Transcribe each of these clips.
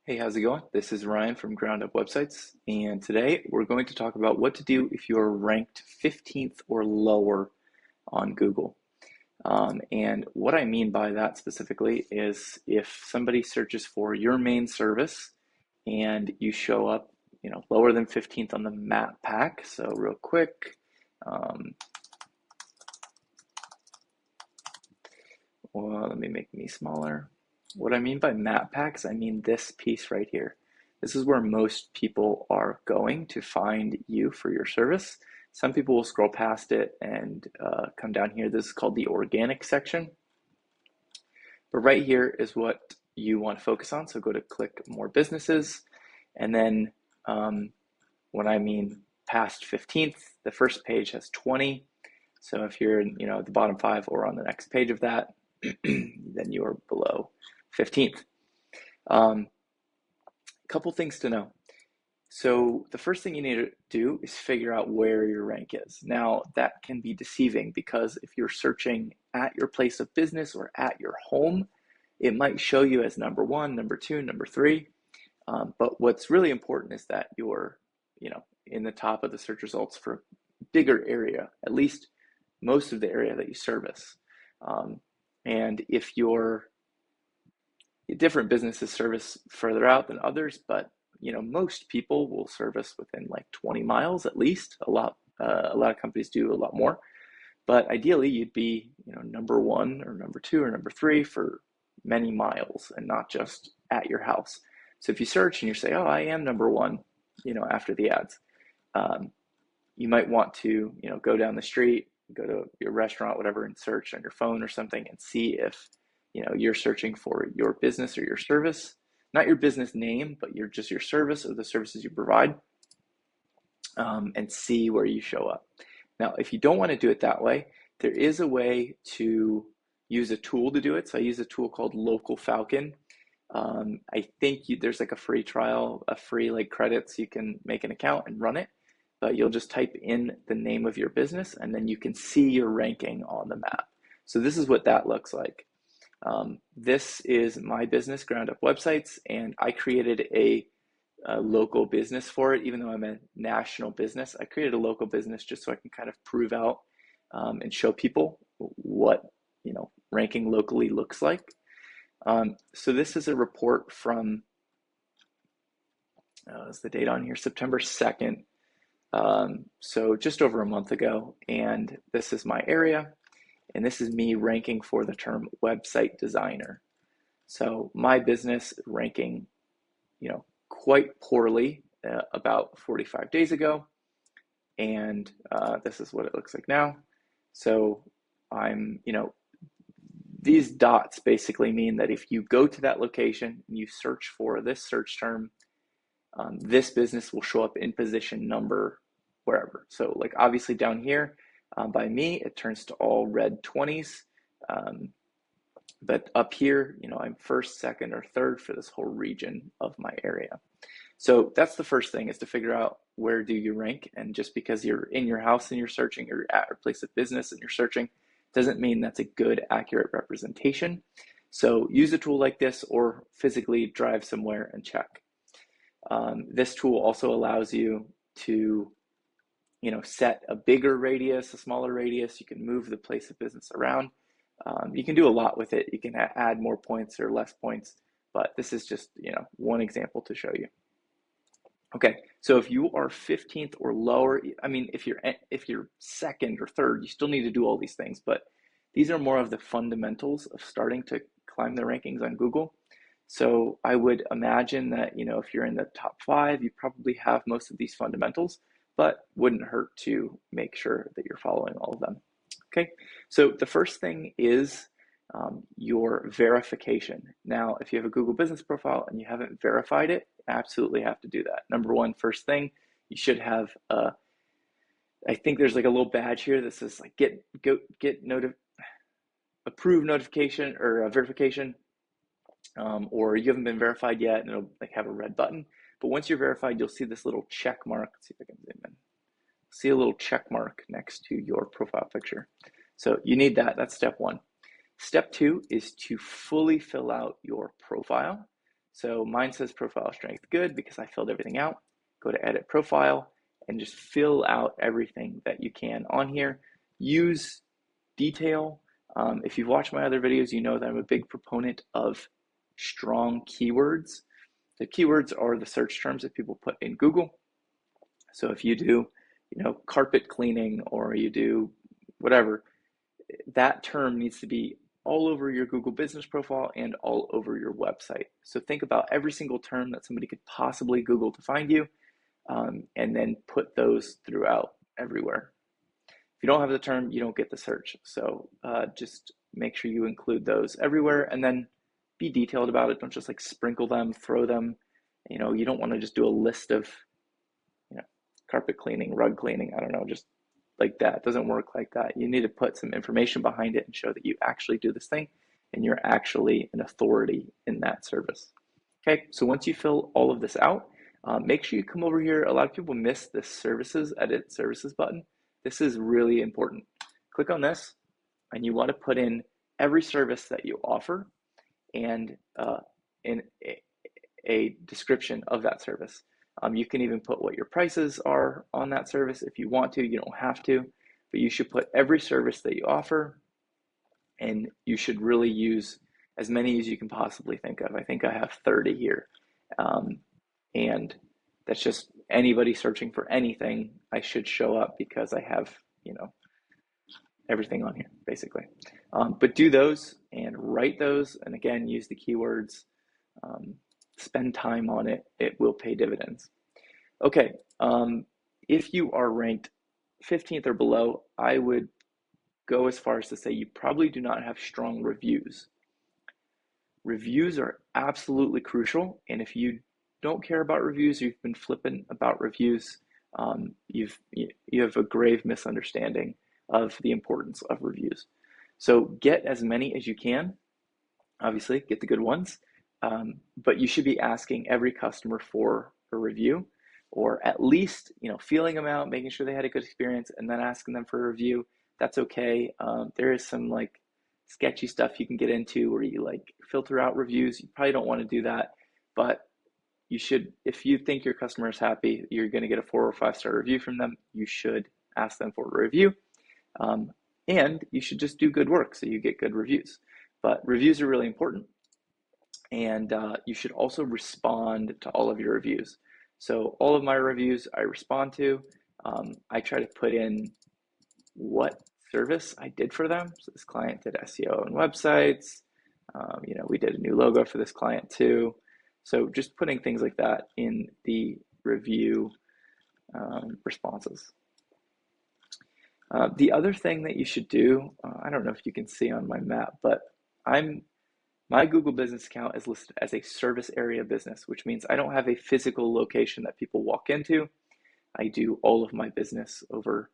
Hey, how's it going? This is Ryan from Ground Up Websites, and today we're going to talk about what to do if you're ranked 15th or lower on Google. And what I mean by that specifically is if somebody searches for your main service and you show up, lower than 15th on the map pack. So real quick, um, well, let me make me smaller. What I mean by map packs, I mean this piece right here. This is where most people are going to find you for your service. Some people will scroll past it and come down here. This is called the organic section. But right here is what you want to focus on. So go to click more businesses. And then when I mean past 15th, the first page has 20. So if you're at the bottom 5 or on the next page of that, then you are below 15th. Couple things to know. So the first thing you need to do is figure out where your rank is. Now that can be deceiving because if you're searching at your place of business or at your home, it might show you as number 1, number 2, number 3. But what's really important is that you're, in the top of the search results for a bigger area, at least most of the area that you service. And if your different businesses service further out than others, but most people will service within like 20 miles at least. A lot of companies do a lot more, but ideally you'd be number 1 or number 2 or number 3 for many miles and not just at your house. So if you search and you say, oh, I am number 1, after the ads, you might want to go down the street, go to your restaurant, whatever, and search on your phone or something and see if you're searching for your business or your service, not your business name, but just your service or the services you provide, and see where you show up. Now, if you don't want to do it that way, there is a way to use a tool to do it. So I use a tool called Local Falcon. I think there's like a free trial, a free credits. You can make an account and run it, but you'll just type in the name of your business and then you can see your ranking on the map. So this is what that looks like. This is my business, Ground Up Websites, and I created a local business for it. Even though I'm a national business, I created a local business just so I can kind of prove out and show people what ranking locally looks like. So this is a report from, is the date on here, September 2nd. So just over a month ago, and this is my area. And this is me ranking for the term website designer. So my business ranking, quite poorly about 45 days ago. And this is what it looks like now. So I'm, these dots basically mean that if you go to that location and you search for this search term, this business will show up in position number wherever. So obviously down here, by me, it turns to all red 20s. But up here, I'm first, second, or third for this whole region of my area. So that's the first thing, is to figure out where do you rank. And just because you're in your house and you're searching, or at your place of business and you're searching, doesn't mean that's a good, accurate representation. So use a tool like this or physically drive somewhere and check. This tool also allows you to set a bigger radius, a smaller radius. You can move the place of business around. You can do a lot with it. You can add more points or less points, but this is just, one example to show you. Okay, so if you are 15th or lower, I mean, if you're second or third, you still need to do all these things, but these are more of the fundamentals of starting to climb the rankings on Google. So I would imagine that, if you're in the top 5, you probably have most of these fundamentals, but wouldn't hurt to make sure that you're following all of them. Okay, so the first thing is your verification. Now, if you have a Google business profile and you haven't verified it, you absolutely have to do that. Number 1, first thing, you should have I think there's a little badge here that says approve notification or verification, or you haven't been verified yet, and it'll have a red button. But once you're verified, you'll see this little check mark. Let's see if I can zoom in. See a little check mark next to your profile picture. So you need that. That's step 1. Step 2 is to fully fill out your profile. So mine says profile strength good because I filled everything out. Go to edit profile and just fill out everything that you can on here. Use detail. If you've watched my other videos, you know that I'm a big proponent of strong keywords. The keywords are the search terms that people put in Google. So if you do, carpet cleaning, or you do whatever, that term needs to be all over your Google business profile and all over your website. So think about every single term that somebody could possibly Google to find you, and then put those throughout everywhere. If you don't have the term, you don't get the search. So just make sure you include those everywhere, and then be detailed about it. Don't just like sprinkle them, throw them. You don't want to just do a list of, carpet cleaning, rug cleaning, I don't know, just like that. It doesn't work like that. You need to put some information behind it and show that you actually do this thing and you're actually an authority in that service. Okay, so once you fill all of this out, make sure you come over here. A lot of people miss this services, edit services button. This is really important. Click on this, and you want to put in every service that you offer and in a description of that service. You can even put what your prices are on that service if you want to. You don't have to, but you should put every service that you offer, and you should really use as many as you can possibly think of. I think I have 30 here, and that's just anybody searching for anything. I should show up because I have, everything on here basically. But do those and write those, and again, use the keywords. Spend time on it. It will pay dividends. Okay, if you are ranked 15th or below, I would go as far as to say you probably do not have strong reviews. Reviews are absolutely crucial, and if you don't care about reviews, you've been flippant about reviews, you have a grave misunderstanding of the importance of reviews. So get as many as you can. Obviously, get the good ones. But you should be asking every customer for a review, or at least, feeling them out, making sure they had a good experience, and then asking them for a review. That's okay. There is some like sketchy stuff you can get into where you like filter out reviews. You probably don't want to do that, but you should, if you think your customer is happy, you're going to get a 4 or 5 star review from them, you should ask them for a review. And you should just do good work so you get good reviews. But reviews are really important. And you should also respond to all of your reviews. So all of my reviews I respond to. I try to put in what service I did for them. So this client did SEO and websites. We did a new logo for this client too. So just putting things like that in the review responses. The other thing that you should do, I don't know if you can see on my map, but my Google business account is listed as a service area business, which means I don't have a physical location that people walk into. I do all of my business over,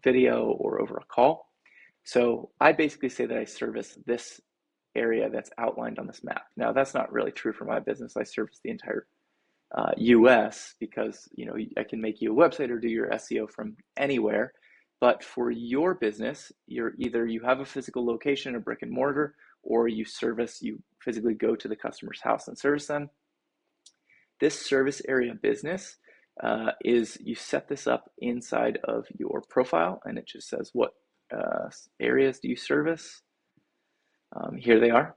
video or over a call. So I basically say that I service this area that's outlined on this map. Now, that's not really true for my business. I service the entire US because, I can make you a website or do your SEO from anywhere. But for your business, you have a physical location, a brick and mortar, or you physically go to the customer's house and service them. This service area business is, you set this up inside of your profile, and it just says what areas do you service. Here they are.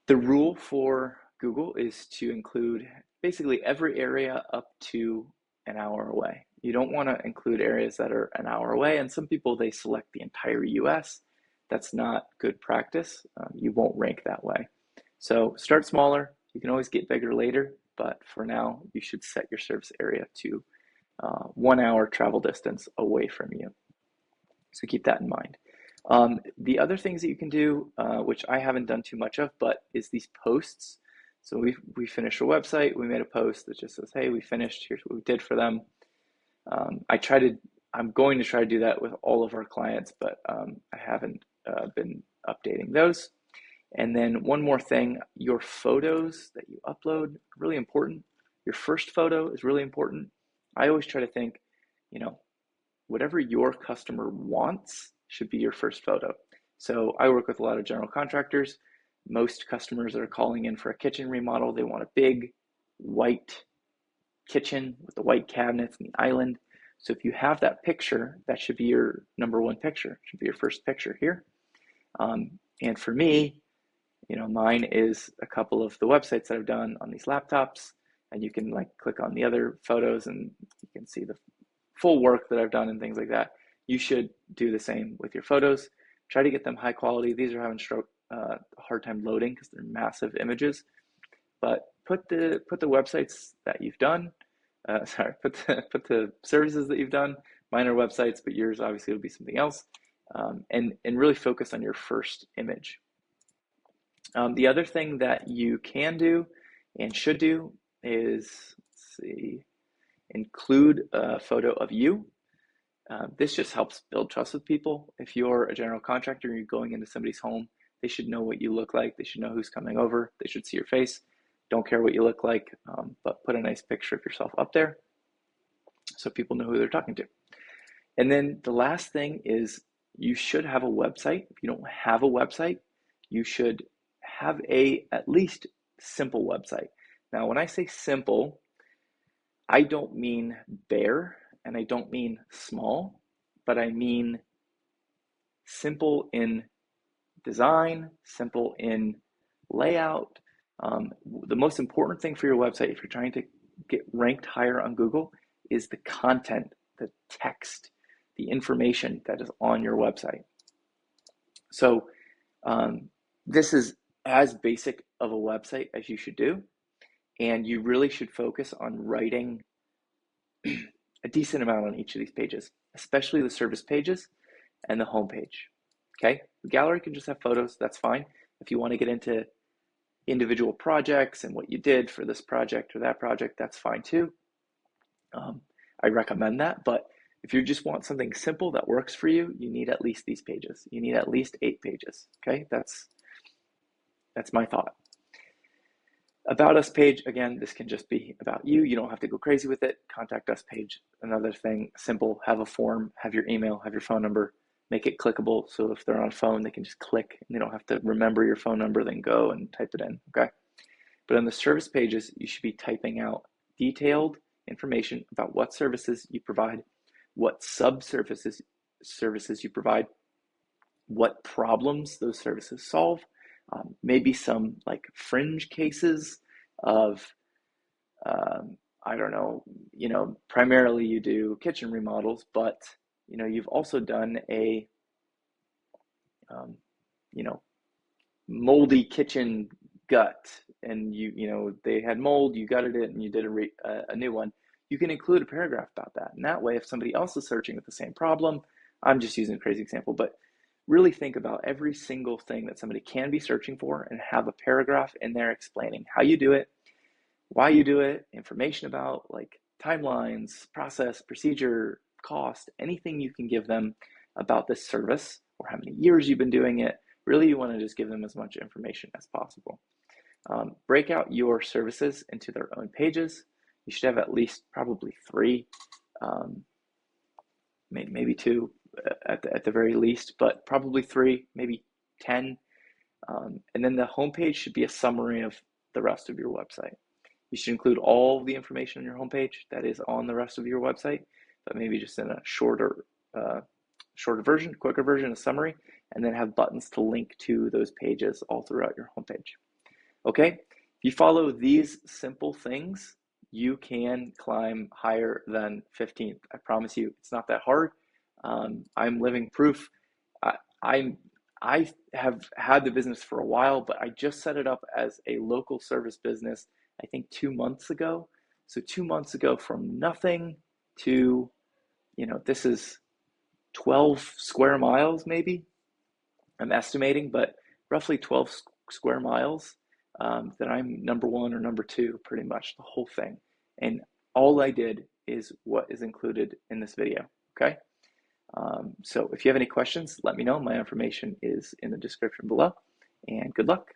The rule for Google is to include basically every area up to an hour away. You don't want to include areas that are an hour away, and some people, they select the entire US. That's not good practice. You won't rank that way. So start smaller. You can always get bigger later, but for now, you should set your service area to 1 hour travel distance away from you. So keep that in mind. The other things that you can do, which I haven't done too much of, but is these posts. So we finished a website, we made a post that just says, hey, we finished, here's what we did for them. I'm going to try to do that with all of our clients, but I haven't been updating those. And then one more thing, your photos that you upload are really important. Your first photo is really important. I always try to think, whatever your customer wants should be your first photo. So I work with a lot of general contractors. Most customers that are calling in for a kitchen remodel, they want a big white kitchen with the white cabinets and the island. So if you have that picture, that should be your number one picture, should be your first picture here. And for me, mine is a couple of the websites that I've done on these laptops, and you can like click on the other photos and you can see the full work that I've done and things like that. You should do the same with your photos. Try to get them high quality. These are having a hard time loading because they're massive images. But put the websites that you've done. Put the services that you've done. Mine are websites, but yours obviously will be something else. And really focus on your first image. The other thing that you can do and should do is, let's see, include a photo of you. This just helps build trust with people. If you're a general contractor and you're going into somebody's home, they should know what you look like. They should know who's coming over. They should see your face. Don't care what you look like, but put a nice picture of yourself up there so people know who they're talking to. And then the last thing is you should have a website. If you don't have a website, you should have at least simple website. Now, when I say simple, I don't mean bare and I don't mean small, but I mean simple in design, simple in layout. The most important thing for your website, if you're trying to get ranked higher on Google, is the content, the text, the information that is on your website. So this is as basic of a website as you should do, and you really should focus on writing a decent amount on each of these pages, especially the service pages and the home page. Okay, the gallery can just have photos, that's fine. If you want to get into individual projects and what you did for this project or that project, that's fine too. I recommend that, but if you just want something simple that works for you, you need at least these pages. You need at least 8 pages, okay? That's my thought. About us page, again, this can just be about you. You don't have to go crazy with it. Contact us page, another thing, simple, have a form, have your email, have your phone number, make it clickable. So if they're on a phone, they can just click and they don't have to remember your phone number, then go and type it in, okay? But on the service pages, you should be typing out detailed information about what services you provide, what services you provide, what problems those services solve, maybe some like fringe cases of, I don't know, primarily you do kitchen remodels, but you've also done a, moldy kitchen gut, and they had mold, you gutted it, and you did a new one. You can include a paragraph about that, and that way, if somebody else is searching with the same problem, I'm just using a crazy example, but really think about every single thing that somebody can be searching for and have a paragraph in there explaining how you do it, why you do it, information about like timelines, process, procedure, cost, anything you can give them about this service or how many years you've been doing it. Really, you want to just give them as much information as possible. Break out your services into their own pages. You should have at least probably 3, maybe 2 at the very least, but probably 3, maybe 10. And then the homepage should be a summary of the rest of your website. You should include all the information on your homepage that is on the rest of your website, but maybe just in a shorter version, quicker version, a summary, and then have buttons to link to those pages all throughout your homepage. Okay, if you follow these simple things, you can climb higher than 15th. I promise you, it's not that hard. I'm living proof. I have had the business for a while, but I just set it up as a local service business, I think 2 months ago. So 2 months ago, from nothing to, this is 12 square miles maybe, I'm estimating, but roughly 12 square miles that I'm number 1 or number 2, pretty much the whole thing. And all I did is what is included in this video, okay? So if you have any questions, let me know. My information is in the description below, and good luck.